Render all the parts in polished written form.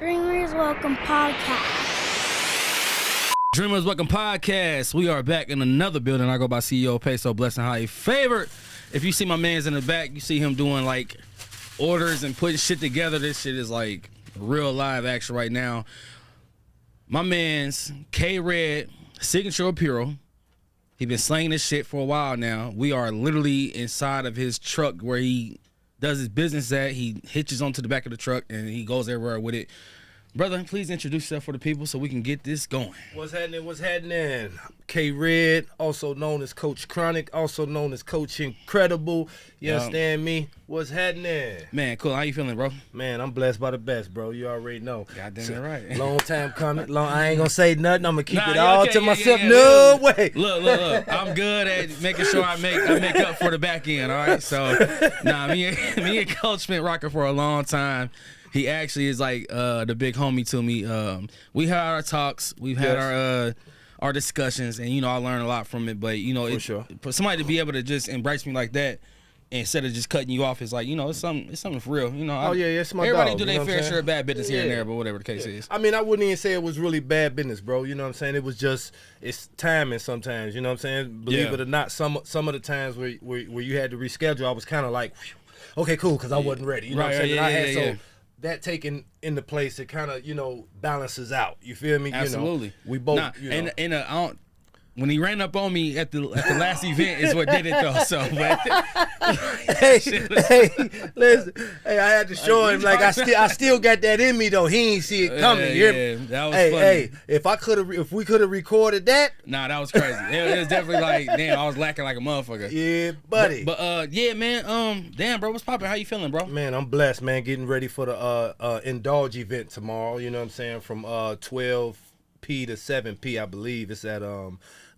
Dreamers Welcome Podcast. Dreamers Welcome Podcast. We are back in another building. I go by CEO PESO, blessed and highly favored. If you see my man's in the back, you see him doing like orders and putting shit together. This shit is like real live action right now. My man's K.Redd, Signature Apparel. He been slanging this shit for a while now. We are literally inside of his truck where he does his business at. He hitches onto the back of the truck and he goes everywhere with it. Brother, please introduce yourself for the people so we can get this going. What's happening? K.Redd, also known as Coach Chronic, also known as Coach Incredible. You understand me? What's happening? Man, cool. How you feeling, bro? Man, I'm blessed by the best, bro. You already know. Goddamn it right. Long time coming. I ain't gonna say nothing. I'm gonna keep it all okay, to myself. Yeah. No way. Look. I'm good at making sure I make up for the back end, all right? So, me and Coach been rocking for a long time. He actually is like the big homie to me. We had our talks, we've had our discussions, and I learned a lot from it. But for somebody to be able to just embrace me like that instead of just cutting you off, is like it's something for real. It's my everybody dog, do their fair share of bad business here and Yeah. there, but whatever the case is. I mean, I wouldn't even say it was really bad business, bro. You know what I'm saying? It was just, it's timing sometimes. You know what I'm saying? Believe it or not, some of the times where you had to reschedule, I was kind of like, whew, okay, cool, because I wasn't ready. You know what I'm saying? So that taken into place, it kind of balances out. You feel me? Absolutely. We both. When he ran up on me at the last event is what did it though. So, but, listen. Hey, I had to show him like I still got that in me though. He ain't see it coming. That was funny. Hey, if we could have recorded that. Nah, that was crazy. It was definitely like, damn, I was lacking like a motherfucker. Yeah, buddy. But yeah, man. Damn, bro, what's poppin'? How you feeling, bro? Man, I'm blessed, man. Getting ready for the Indulge event tomorrow. You know what I'm saying? From 12 p to 7 p, I believe. It's at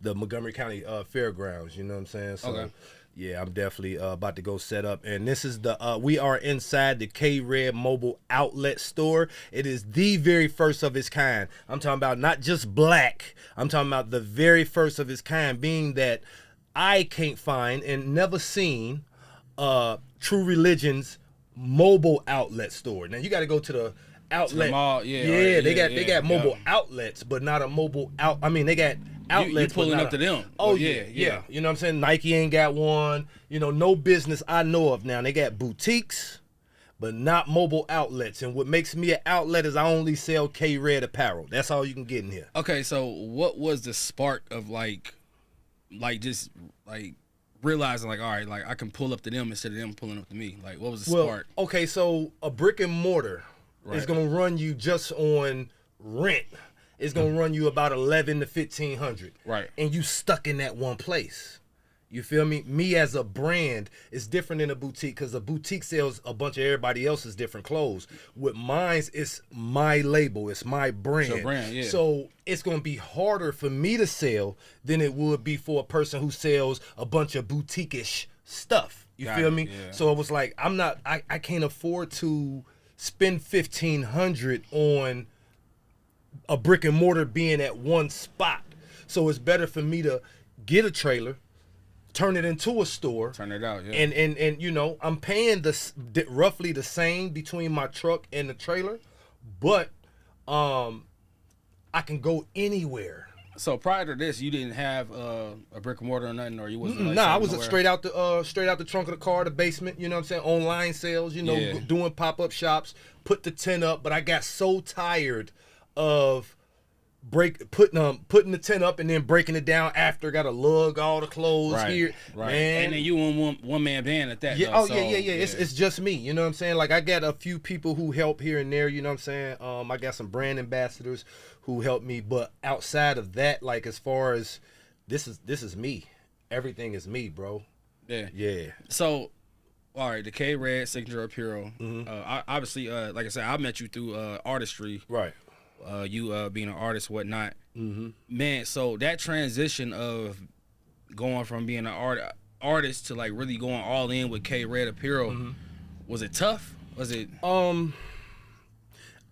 the Montgomery County Fairgrounds. You know what I'm saying? So, okay. Yeah, I'm definitely about to go set up. And this is we are inside the K.Redd mobile outlet store. It is the very first of its kind. I'm talking about not just black. I'm talking about the very first of its kind, being that I can't find and never seen True Religion's mobile outlet store. Now, you got to go to the outlet. They got mobile outlets, but not a mobile out. I mean, they got outlets. You pulling up to them. Oh yeah. You know what I'm saying? Nike ain't got one. No business I know of now. They got boutiques, but not mobile outlets. And what makes me an outlet is I only sell K.Redd apparel. That's all you can get in here. Okay, so what was the spark of like just like realizing like, all right, like I can pull up to them instead of them pulling up to me? Like, what was the spark? Okay, so a brick and mortar is gonna run you just on rent. It's gonna run you about $1,100 to $1,500. Right. And you stuck in that one place. You feel me? Me as a brand is different than a boutique, because a boutique sells a bunch of everybody else's different clothes. With mine's, it's my label, it's my brand. It's your brand, yeah. So it's gonna be harder for me to sell than it would be for a person who sells a bunch of boutique-ish stuff. You feel me? Yeah. So it was like I can't afford to spend $1,500 on a brick and mortar being at one spot. So it's better for me to get a trailer, turn it into a store, Turn it out, yeah. And I'm paying roughly the same between my truck and the trailer, but I can go anywhere. So prior to this, you didn't have a brick and mortar or nothing, or you wasn't? Like, I was nowhere? straight out the trunk of the car, the basement. You know what I'm saying? Online sales. Doing pop-up shops. Put the tent up, but I got so tired of putting the tent up and then breaking it down after. Got to lug all the clothes here, right? Man. And then you in one man band at that. Yeah, though, yeah. It's just me. You know what I'm saying? Like I got a few people who help here and there. You know what I'm saying? I got some brand ambassadors who help me, but outside of that, like as far as this is me. Everything is me, bro. Yeah. So, all right, the K.Redd Signature Apparel. Mm-hmm. Obviously, like I said, I met you through artistry. Right. You being an artist, whatnot. Mm-hmm. Man, so that transition of going from being an artist to like really going all in with K.Redd Apparel, was it tough? Was it?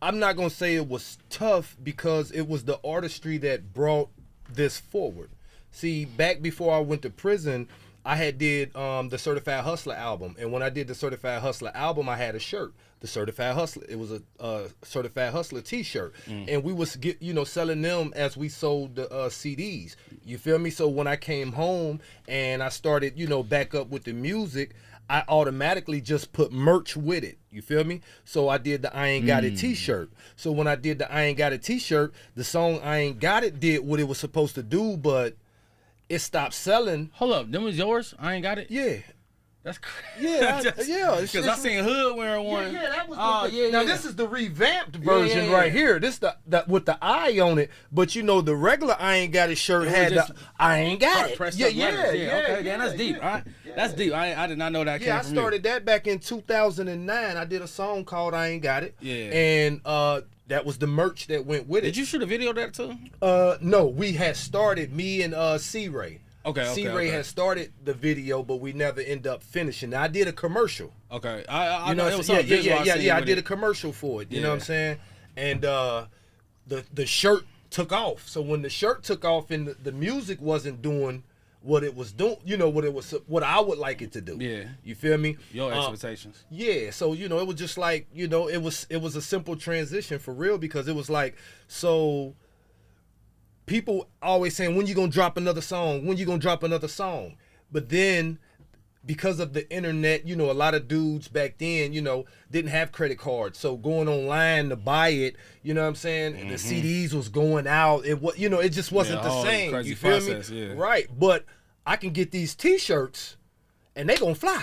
I'm not gonna say it was tough, because it was the artistry that brought this forward. See, back before I went to prison, I had did the Certified Hustler album, and when I did the Certified Hustler album, I had a shirt, the Certified Hustler. It was a Certified Hustler T-shirt, and we was selling them as we sold the CDs. You feel me? So when I came home and I started back up with the music, I automatically just put merch with it. You feel me? So I did the I Ain't Got It T-shirt. So when I did the I Ain't Got It T-shirt, the song I Ain't Got It did what it was supposed to do, but it stopped selling. Hold up, them was yours? I Ain't Got It? Yeah. That's crazy. Yeah, Because I seen Hood wearing one. Yeah, that was now this is the revamped version right here. This the with the eye on it, but the regular I Ain't Got It shirt had the I Ain't Got It. Okay, then that's deep. All right. That's deep. I did not know that came from you. I started that back in 2009. I did a song called I Ain't Got It. Yeah. And that was the merch that went with it. Did you shoot a video of that too? No, we had started, me and C-Ray. C-Ray had started the video, but we never end up finishing. Now, I did a commercial. Okay, I know it was something visual. I did a commercial for it. You know what I'm saying? And the shirt took off. So when the shirt took off and the music wasn't doing what it was doing, what I would like it to do. Yeah, you feel me? Your expectations. Yeah, so it was just like it was a simple transition for real, because it was like, so people always saying, when you gonna drop another song? When you gonna drop another song? But then, because of the internet, a lot of dudes back then, didn't have credit cards. So going online to buy it, you know what I'm saying? Mm-hmm. The CDs was going out. It was, it just wasn't the same. You feel me? Yeah. Right. But I can get these T-shirts and they gonna fly.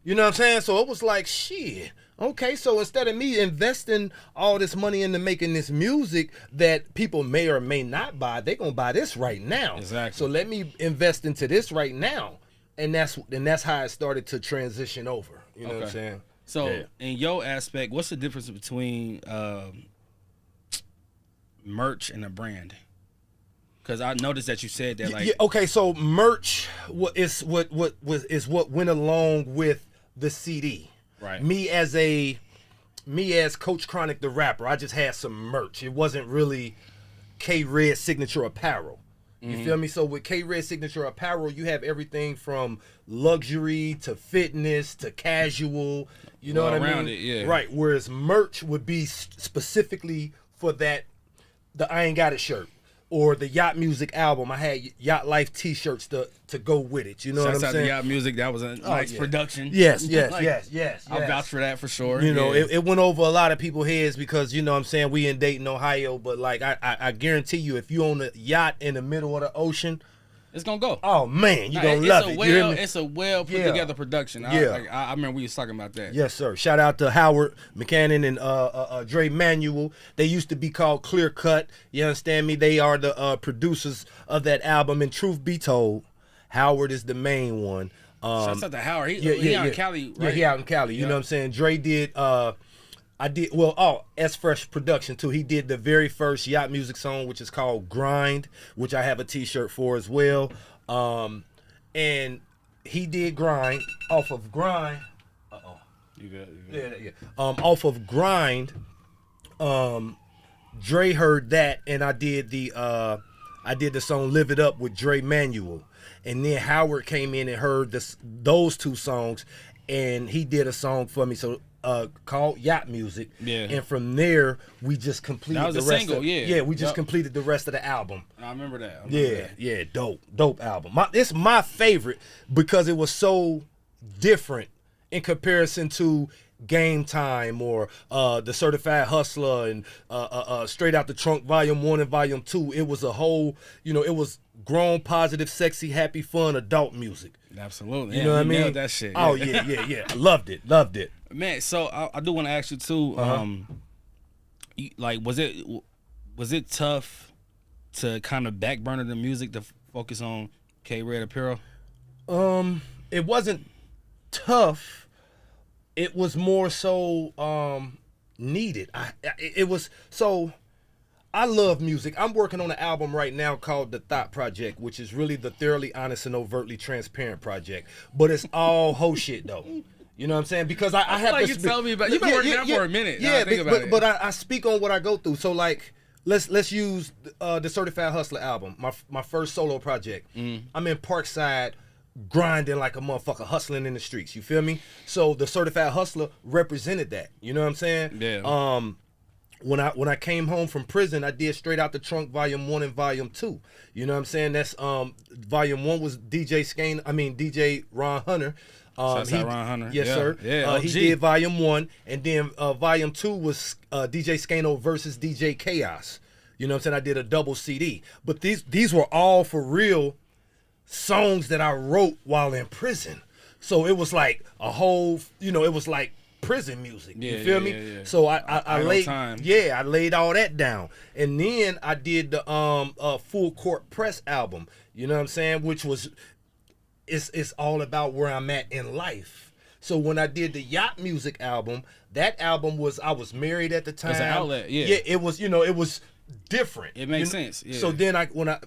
You know what I'm saying? So it was like, shit. Okay, so instead of me investing all this money into making this music that people may or may not buy, they gonna buy this right now. Exactly. So let me invest into this right now. And that's how it started to transition over. You know what I'm saying? So in your aspect, what's the difference between merch and a brand? Because I noticed that you said that okay, so merch is what went along with the CD. Right. Me as Coach Chronic the rapper, I just had some merch. It wasn't really K.Redd signature apparel. You feel me? So with K.Redd signature apparel, you have everything from luxury to fitness to casual. You know what I mean? Around it, yeah. Right. Whereas merch would be specifically for the I Ain't Got It shirt. Or the Yacht Music album. I had Yacht Life T-shirts to go with it. You know what I'm saying? Shouts out to Yacht Music. That was a nice production. Yes. I'll vouch for that for sure. It went over a lot of people's heads because, you know what I'm saying, we in Dayton, Ohio. But, like, I guarantee you, if you own a yacht in the middle of the ocean, it's going to go. Oh, man, you're going to love it. It's a well put together production. I remember we was talking about that. Yes, sir. Shout out to Howard McCannon and Dre Manuel. They used to be called Clear Cut. You understand me? They are the producers of that album. And truth be told, Howard is the main one. Shout out to Howard. He out in Cali, right? Yeah, he out in Cali. You know what I'm saying? Dre did... S Fresh Production too. He did the very first Yacht Music song, which is called Grind, which I have a T-shirt for as well. And he did Grind off of Grind. You good. Yeah. Off of Grind, Dre heard that, and I did the song Live It Up with Dre Manuel, and then Howard came in and heard those two songs, and he did a song for me. So. Called Yacht Music, and from there we just completed the rest. Single, we just completed the rest of the album. I remember that. Dope album. It's my favorite because it was so different in comparison to Game Time or the Certified Hustler and Straight Out the Trunk Volume 1 and Volume 2. It was a whole, it was grown, positive, sexy, happy, fun, adult music. Absolutely. You know what I mean? Nailed that shit. Oh, yeah. I loved it. Man, so I do want to ask you too, like, was it tough to kind of back burner the music to focus on K.Redd Apparel? It wasn't tough. It was more so needed. It was so. I love music. I'm working on an album right now called The Thought Project, which is really the thoroughly honest and overtly transparent project. But it's all ho shit though. You know what I'm saying? Because I have like to. You tell me about. You've been working out for a minute. Yeah, but I speak on what I go through. So like, let's use the Certified Hustler album, my first solo project. I'm in Parkside grinding like a motherfucker, hustling in the streets. You feel me? So the Certified Hustler represented that. You know what I'm saying? Yeah. When I came home from prison, I did Straight Out the Trunk Volume 1 and Volume 2. You know what I'm saying? That's Volume 1 was DJ Ron Hunter. Shouts out Ron Hunter. Yes, Yeah. sir. Yeah, he OG. did Volume 1, and then Volume 2 was DJ Skano versus DJ Chaos. You know what I'm saying? I did a double CD. But these were all for real songs that I wrote while in prison. So it was like a whole, it was like prison music. Yeah, you feel me? Yeah. So I laid time. I laid all that down. And then I did the Full Court Press album. You know what I'm saying? Which was it's all about where I'm at in life. So when I did the Yacht Music album, that album was I was married at the time. It's an outlet, yeah. Yeah, it was, it was different. It makes sense. Yeah. So then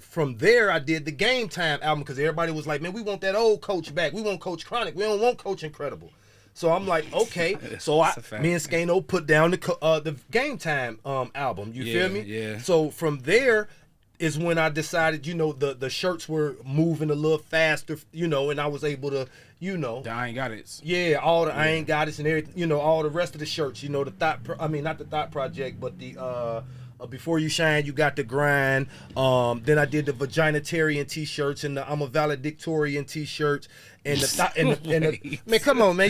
from there I did the Game Time album because everybody was like, man, we want that old Coach back. We want Coach Chronic. We don't want Coach Incredible. So I'm like, okay. So me and Skano put down the Game Time album. You feel me? Yeah. So from there is when I decided, the shirts were moving a little faster, and I was able to, The I Ain't Got It. Yeah, all the I Ain't Got It and everything, all the rest of the shirts, the not the Thought Project, but the Before You Shine, You Got the Grind. Then I did the Vaginitarian t-shirts and the I'm a Valedictorian t-shirts and the man, come on, man,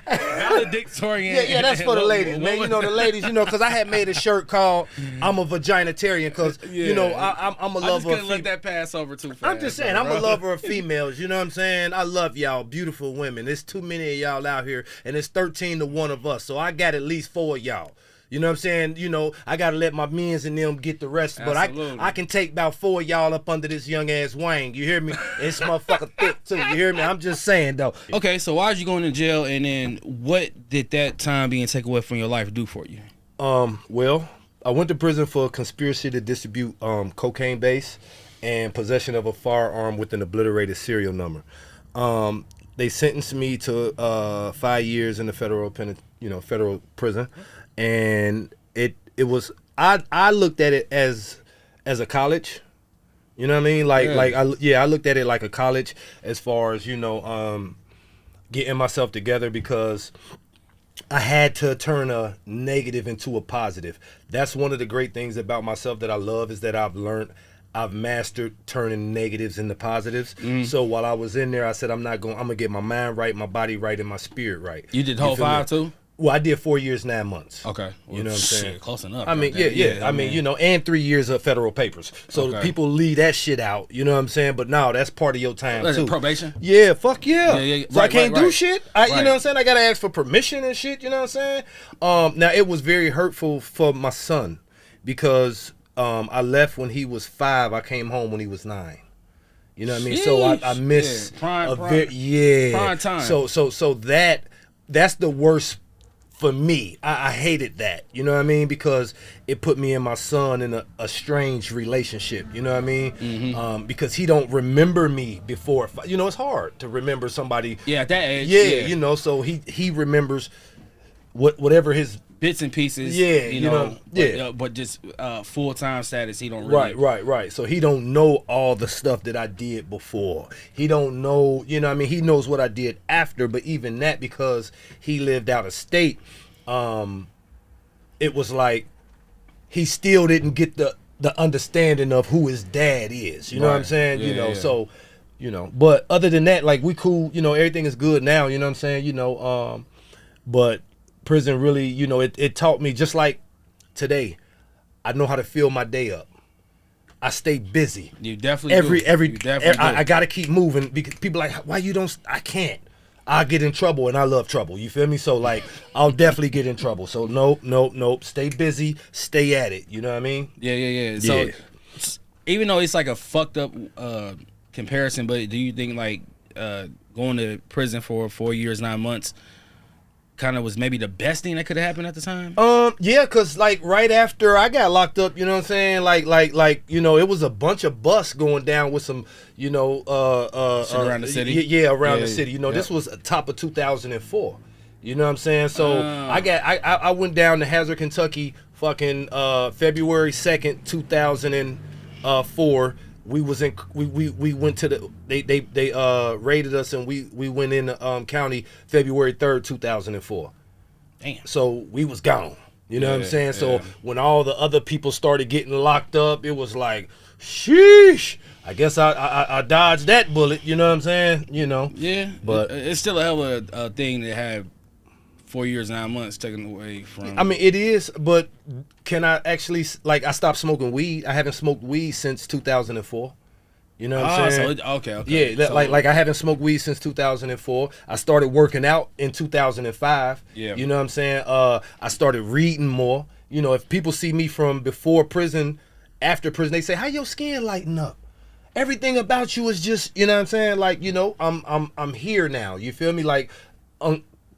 Valedictorian. Yeah, that's for the ladies, man. The ladies, because I had made a shirt called I'm a Vaginitarian because, I'm a lover. I just couldn't let that pass over too fast. I'm just saying, I'm a lover of females, you know what I'm saying? I love y'all, beautiful women. There's too many of y'all out here, and it's 13 to 1 of us, so I got at least 4 of y'all. You know what I'm saying? I got to let my mens and them get the rest. Absolutely. But I can take about 4 of y'all up under this young-ass wing. You hear me? It's motherfucker thick, too. You hear me? I'm just saying, though. Okay, so why did you go into jail, and then what did that time being taken away from your life do for you? Well, I went to prison for conspiracy to distribute cocaine base and possession of a firearm with an obliterated serial number. They sentenced me to 5 years in the federal prison. And it was I looked at it as a college, you know what I mean? I looked at it like a college as far as getting myself together because I had to turn a negative into a positive. That's one of the great things about myself that I love is that I've mastered turning negatives into positives. So while I was in there, I said I'm gonna get my mind right, my body right, and my spirit right. You did the whole 5 too? Well, I did 4 years, 9 months. Okay. Well, you know what I'm saying? Close enough. I mean, yeah. I mean, and 3 years of federal papers. So people leave that shit out. You know what I'm saying? But no, that's part of your time too. Probation? Yeah, fuck yeah. So I can't do shit. You know what I'm saying? I gotta ask for permission and shit. You know what I'm saying? Now it was very hurtful for my son because I left when he was 5. I came home when he was 9. You know what I mean? So I missed prime time. So that's the worst. For me, I hated that, you know what I mean? Because it put me and my son in a strange relationship, you know what I mean? Mm-hmm. Because he don't remember me before. It's hard to remember somebody. Yeah, at that age. Yeah. So he remembers whatever his bits and pieces. Yeah, but just full-time status, he don't really. Right. So he don't know all the stuff that I did before. He don't know, you know what I mean? He knows what I did after, but even that, because he lived out of state, it was like he still didn't get the understanding of who his dad is. You know what I'm saying? Yeah. So, but other than that, like, we cool, everything is good now, you know what I'm saying? But prison really, it taught me, just like today, I know how to fill my day up. I stay busy. You definitely I gotta keep moving because people like, why you don't? I can't. I get in trouble, and I love trouble. You feel me? So like, I'll definitely get in trouble. So nope. Stay busy. Stay at it. You know what I mean? Yeah. So even though it's like a fucked up comparison, but do you think like going to prison for 4 years, 9 months kind of was maybe the best thing that could have happened at the time? Yeah, cause like right after I got locked up, you know what I'm saying? Like, it was a bunch of bus going down with some, shit around the city. Yeah, around the city. This was top of 2004. You know what I'm saying? So I went down to Hazard, Kentucky, fucking February 2nd, 2004. we went to the they raided us, and we went in the county February 3rd, 2004. Damn. So we was gone. You know what I'm saying? Yeah. So when all the other people started getting locked up, it was like, sheesh. I guess I dodged that bullet. You know what I'm saying? You know. Yeah. But it's still a hell of a thing to have 4 years, 9 months taken away from. I mean, it is, but can I actually, like, I stopped smoking weed. I haven't smoked weed since 2004. You know what I'm saying? So okay. Yeah, so, like I haven't smoked weed since 2004. I started working out in 2005. Yeah. You know what I'm saying? I started reading more. You know, if people see me from before prison, after prison, they say, "How your skin lighten up? Everything about you is just," you know what I'm saying? Like, you know, I'm here now. You feel me? Like,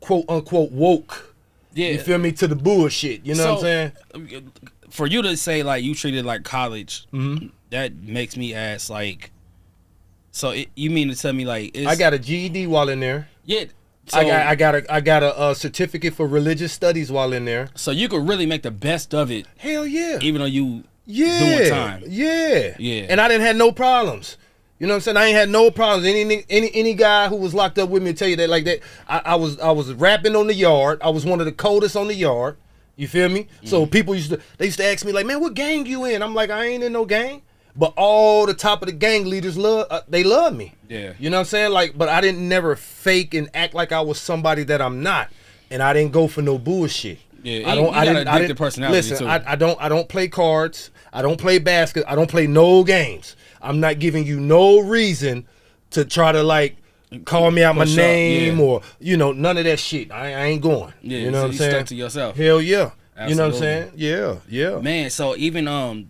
quote unquote woke. Yeah. You feel me? To the bullshit. You know what I'm saying? For you to say like you treated like college, Mm-hmm. that makes me ask like. So you mean to tell me like I got a GED while in there. Yeah. So, I got a certificate for religious studies while in there. So you could really make the best of it. Hell yeah. Even though you Yeah. doing time. Yeah. Yeah. And I didn't have no problems. You know what I'm saying? I ain't had no problems. Any guy who was locked up with me will tell you that like that. I was rapping on the yard. I was one of the coldest on the yard. You feel me? So people used to ask me like, "Man, what gang you in?" I'm like, "I ain't in no gang." But all the top of the gang leaders they love me. Yeah. You know what I'm saying? Like, but I didn't never fake and act like I was somebody that I'm not. And I didn't go for no bullshit. Yeah, I don't. you got an I addictive didn't personality listen. too. I don't play cards. I don't play basket. I don't play no games. I'm not giving you no reason to try to like call me out my Push up, name yeah. or none of that shit. I ain't going. Yeah, you know so what I'm you saying? stuck to yourself. Hell yeah. You know what I'm Absolutely. saying? Yeah. Man, so even I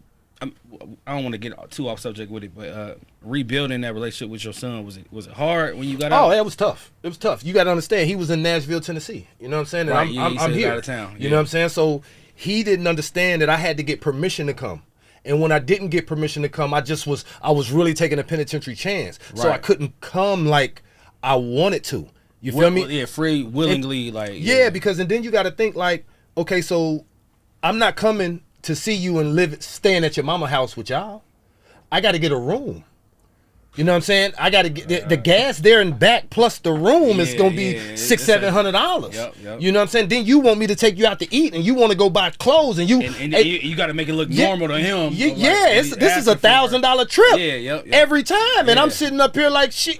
don't want to get too off subject with it, but rebuilding that relationship with your son, was it hard when you got out? Oh, it was tough. It was tough. You got to understand, he was in Nashville, Tennessee. You know what I'm saying? And Right, he I'm said here. out of town. You know what I'm saying? So he didn't understand that I had to get permission to come. And when I didn't get permission to come, I was really taking a penitentiary chance. So I Right. couldn't come like I wanted to. You feel me? Yeah, free, willingly, Yeah, because and then you got to think like, okay, so I'm not coming to see you and staying at your mama house with y'all. I got to get a room. You know what I'm saying? I got to get the gas there and back plus the room is gonna be $600-700. Yep. You know what I'm saying? Then you want me to take you out to eat and you want to go buy clothes and you you got to make it look normal to him. This is $1,000 trip. Yep. Every time, and Yeah. I'm sitting up here like shit.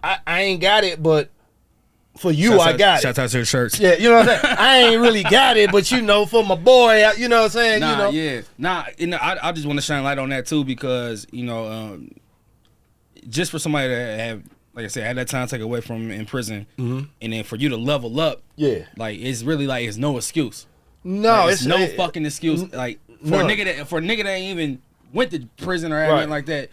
I ain't got it, but for you, I got it. Shout out to your shirts. Yeah, you know what I'm saying? I ain't really got it, but for my boy, you know what I'm saying? I just want to shine light on that too because just for somebody to have, like I said, had that time taken away from him in prison, and then for you to level up, like it's really like it's no excuse. No, Like, it's no fucking excuse. Like for a none. nigga that ain't even went to prison or anything like that.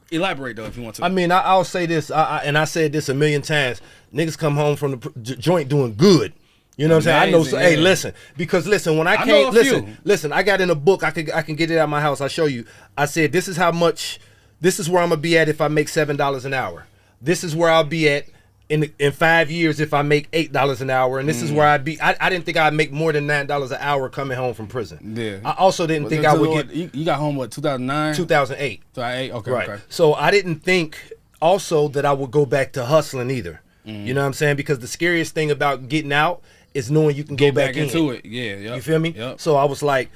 Elaborate though if you want to. I mean, I'll say this, and I said this a million times. Niggas come home from the joint doing good. You know what I'm saying? I know. Amazing, Hey, yeah. listen. When I know came, a few. listen. I got in a book. I can get it out of my house. I'll show you. I said this is how much. This is where I'm gonna be at if I make $7 an hour. This is where I'll be at in 5 years if I make $8 an hour, and this is where I'd be. I didn't think I'd make more than $9 an hour coming home from prison. Yeah. I also didn't think I would get. You got home what 2009? 2008. 2008. Okay. Right. Okay. So I didn't think also that I would go back to hustling either. You know what I'm saying? Because the scariest thing about getting out is knowing you can Get go back into it. Yeah. Yep. You feel me? Yep. So I was like,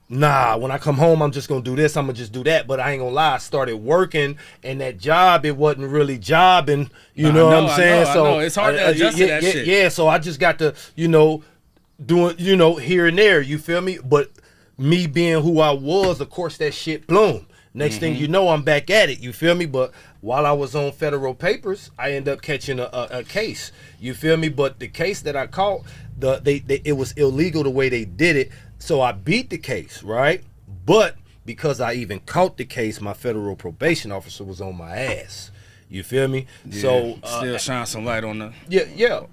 nah, when I come home, I'm just gonna do this, I'm gonna just do that. But I ain't gonna lie, I started working, and that job, it wasn't really jobbing. You know what I'm saying? I know. It's hard to adjust to that shit. Yeah, so I just got to, doing, here and there, you feel me? But me being who I was, of course, that shit bloomed. Next thing you know, I'm back at it, you feel me? But while I was on federal papers, I ended up catching a case, you feel me? But the case that I caught, it was illegal the way they did it. So I beat the case, right? But because I even caught the case, my federal probation officer was on my ass. You feel me? Yeah. So still shine some light on the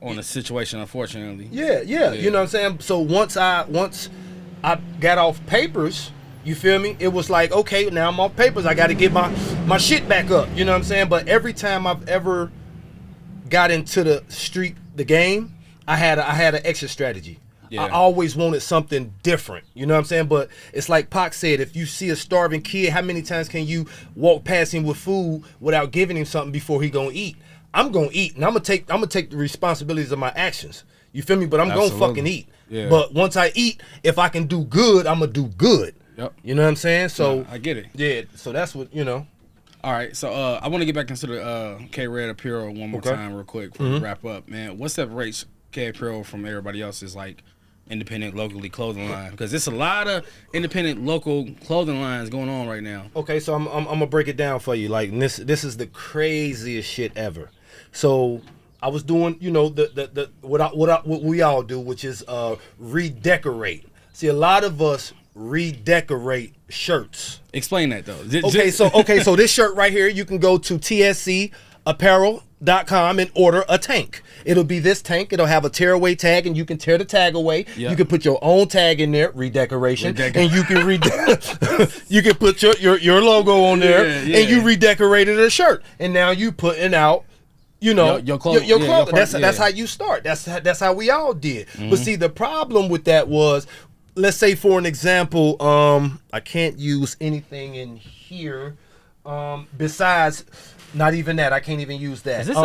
on the situation, unfortunately. Yeah. You know what I'm saying? So once I got off papers, you feel me? It was like, okay, now I'm off papers. I got to get my shit back up. You know what I'm saying? But every time I've ever got into the game, I had an exit strategy. I always wanted something different. You know what I'm saying? But it's like Pac said, if you see a starving kid, how many times can you walk past him with food without giving him something before he gonna eat? I'm gonna eat, and I'm gonna take the responsibilities of my actions. You feel me? But I'm gonna fucking eat. Yeah. But once I eat, if I can do good, I'm gonna do good. Yep. You know what I'm saying? So I get it. Yeah. So that's what All right, so I want to get back into the K.Redd Apparel one more time real quick before we wrap up, man. What separates K Apparel from everybody else's like independent locally clothing line? Because there's a lot of independent local clothing lines going on right now. Okay, so I'm gonna break it down for you. Like this is the craziest shit ever. So I was doing, what we all do, which is redecorate. See, a lot of us redecorate shirts. Explain that though. So this shirt right here, you can go to tscapparel.com and order a tank. It'll be this tank. It'll have a tearaway tag, and you can tear the tag away. Yep. You can put your own tag in there, redecoration, and you can you can put your logo on there, and you redecorated a shirt, and now you putting out. Your clothes. That's how you start. That's how we all did. But see, the problem with that was, let's say for an example, I can't use anything in here besides, not even that. I can't even use that. Is this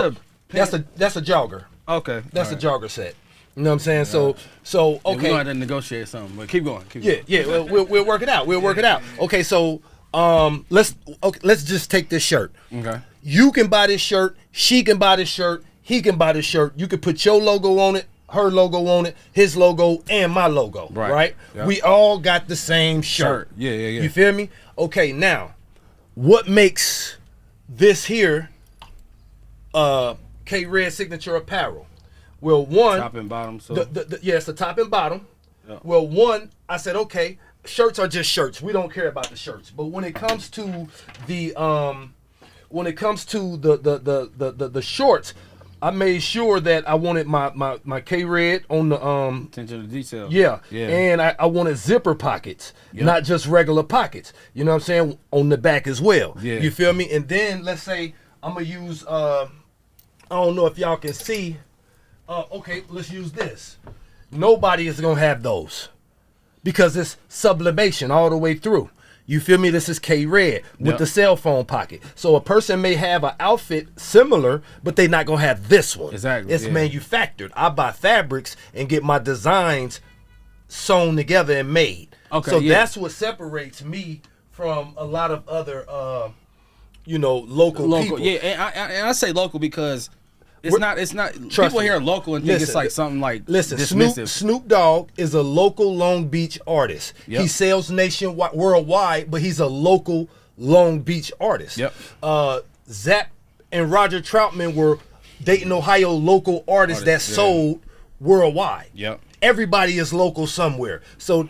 that's a jogger. Okay, that's a jogger set. You know what I'm saying? So okay. We're gonna have to negotiate something, but keep going. We'll work it out. Okay, so let's just take this shirt. Okay. You can buy this shirt. She can buy this shirt. He can buy this shirt. You can put your logo on it, her logo on it, his logo, and my logo. Right? Yep. We all got the same shirt. Yeah. You feel me? Okay, now, what makes this here K.Redd signature apparel? Well, one, top and bottom. So it's the top and bottom. Yep. Well, one, I said, okay, shirts are just shirts. We don't care about the shirts. But when it comes to the the shorts, I made sure that I wanted my K.Redd on the attention to detail. Yeah. And I wanted zipper pockets, not just regular pockets. You know what I'm saying? On the back as well. Yeah. You feel me? And then let's say I'm gonna use I don't know if y'all can see. Okay, let's use this. Nobody is gonna have those because it's sublimation all the way through. You feel me? This is K.Redd with the cell phone pocket. So a person may have an outfit similar, but they're not going to have this one. Exactly. It's manufactured. I buy fabrics and get my designs sewn together and made. Okay. So that's what separates me from a lot of other, local people. Yeah, and I say local because it's not. People hear local and think it's like something like dismissive. Snoop Dogg is a local Long Beach artist. Yep. He sells nationwide, worldwide, but he's a local Long Beach artist. Yep. Zapp and Roger Troutman were Dayton, Ohio local artists that sold worldwide. Yep. Everybody is local somewhere. So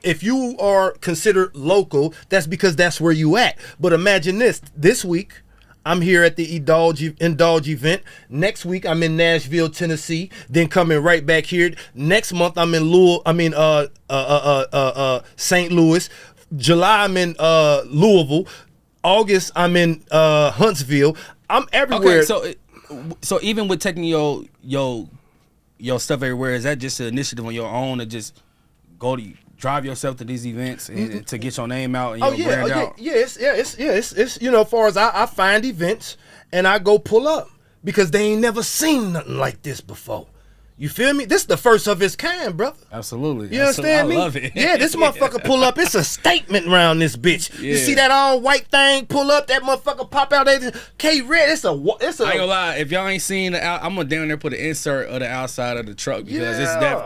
if you are considered local, that's because that's where you at. But imagine this week, I'm here at the Indulge event. Next week, I'm in Nashville, Tennessee. Then coming right back here. Next month, I'm in St. Louis. July, I'm in Louisville. August, I'm in Huntsville. I'm everywhere. Okay, so even with taking your stuff everywhere, is that just an initiative on your own to just drive yourself to these events and to get your name out and your brand out? It's as far as I find events and I go pull up because they ain't never seen nothing like this before. You feel me? This is the first of its kind, brother. Absolutely. You understand me? I love it. Yeah, this motherfucker pull up. It's a statement around this bitch. Yeah. You see that all white thing pull up? That motherfucker pop out. K.Redd. It's a. I ain't gonna lie. If y'all ain't seen I'm gonna down there put an insert of the outside of the truck because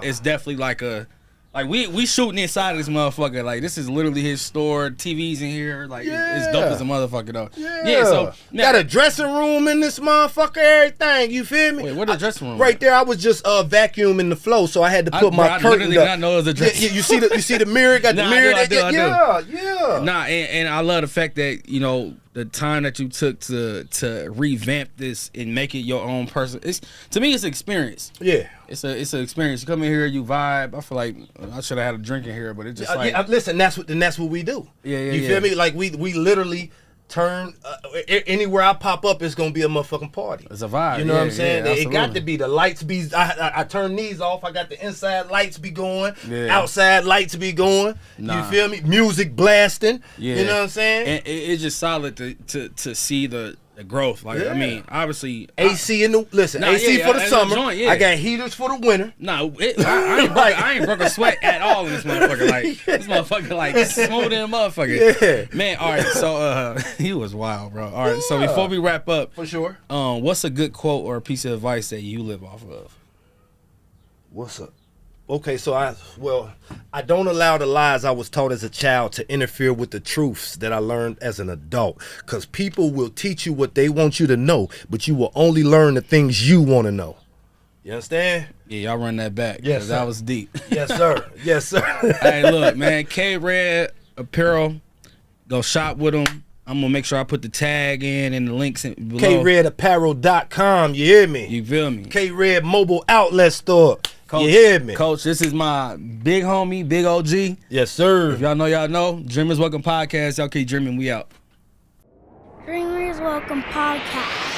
it's definitely like a. Like we shooting inside of this motherfucker. Like this is literally his store. TVs in here. Like it's dope as a motherfucker though. Yeah. So got a dressing room in this motherfucker. Everything. You feel me? Wait, what the dressing room? Right there. I was just vacuuming the floor, so I had to put my curtain. I literally did not know it was a dressing room. You see the mirror. Got the mirror. I do. Yeah. Nah, and I love the fact that the time that you took to revamp this and make it your own person. To me, it's an experience. Yeah. It's an experience. You come in here, you vibe. I feel like I should have had a drink in here, but it's just like listen. That's what we do. Yeah. You feel me? Like we literally turn anywhere I pop up, it's gonna be a motherfucking party. It's a vibe. You know what I'm saying? Yeah, It got to be the lights be. I turn these off. I got the inside lights be going, Yeah. outside lights be going. Nah. You feel me? Music blasting. Yeah. You know what I'm saying? And it's just solid to see the growth. Like, Yeah. I mean, obviously, AC in the Nah, AC yeah, for the that's summer. a joint, yeah. I got heaters for the winter. I ain't broke a sweat at all in this motherfucker. Like, this motherfucker, like, smooth in a motherfucker. Yeah. Man, all right, so, he was wild, bro. All right, so before we wrap up, For sure. what's a good quote or a piece of advice that you live off of? What's up? Okay, so I don't allow the lies I was taught as a child to interfere with the truths that I learned as an adult. Because people will teach you what they want you to know, but you will only learn the things you want to know. You understand? Yeah, y'all run that back. Yes, 'cause sir. that was deep. Yes, sir. Yes, sir. Hey, look, man, K.Redd Apparel, go shop with them. I'm gonna make sure I put the tag in the links below. KReddApparel.com, you hear me? You feel me? K.Redd Mobile Outlet Store. Coach, you hear me? Coach, this is my big homie, big OG. Yes, sir. If y'all know. Dreamers Welcome Podcast. Y'all keep dreaming. We out. Dreamers Welcome Podcast.